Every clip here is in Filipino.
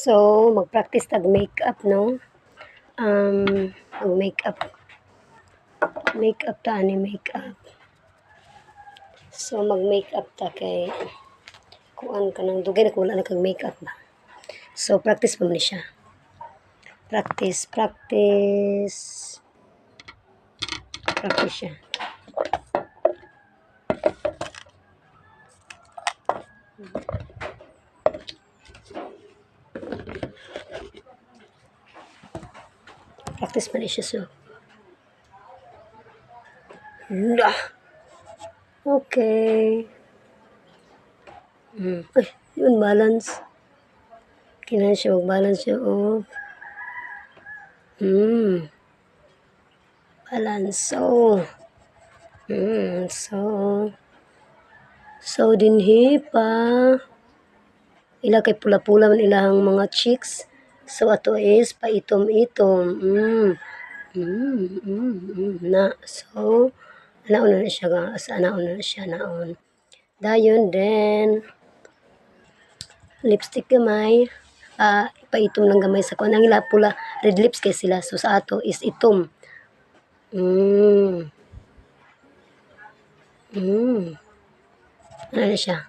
So, mag-practice tag-makeup, no? Mag-makeup. Makeup ta ani makeup. So, mag-makeup ta kay kuan ka nang dugay na kung wala na kag makeup ba. So, practice pa man ni siya. Practice siya. Practice pa ni siya, so. Okay. Ay, yun, balance. Kailangan siya mag-balance siya, oh. Balance, so. So, dinhi pa. Ila kay pula-pula man ilahang mga cheeks. So, ato is paitom-itom. Na. So, naon na siya ga. Naon na siya, naon. Dayon, then, lipstick gamay. Paitom lang gamay sa kuan. Ang ila pula, red lips kay sila. So, sa ato is itom. Ano na siya?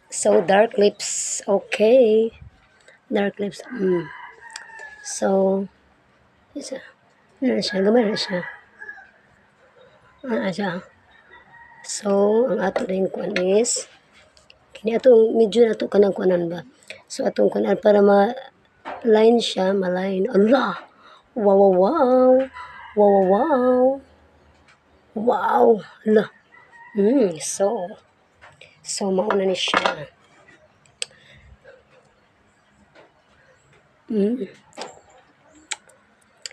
So, dark lips. Okay. Dark lips. So, isa. Ano na siya? Gamay na siya. Ano na siya? So, ang ato rin kuan is, kini ato, medyo na ito kanang kuanan ba? So, atong kuanan para ma-line siya, ma-line. Allah! Wow! Wow! Allah! So, mauna ni siya.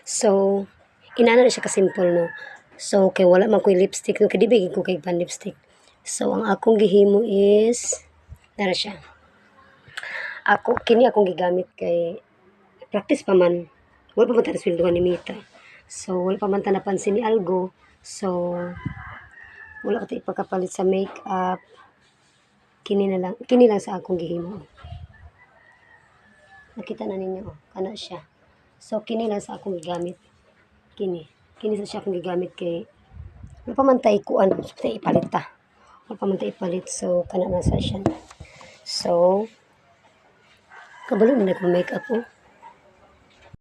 So, inana na siya ka-simple, no? So, kay wala man ko'y lipstick, no? Kaya di bigay ko kay pan lipstick. So, ang akong gihimo is, dara siya. Kini akong gigamit kay, practice pa man. Wala pa man tayo sweldohan ni Mita. So, wala pa man tayo napansin ni Algo. So, wala ko tayo ipagkapalit sa makeup. Kini lang sa akong gihimo. Nakita na ninyo, kana siya. So, kini lang sa akong gigamit. Kini sa siya akong gigamit kay wala pa man tayo kuan, tayo ipalit ta. Wala pa man tayo ipalit. So, kana na sa siya. So, kabalo na akong makeup, oh.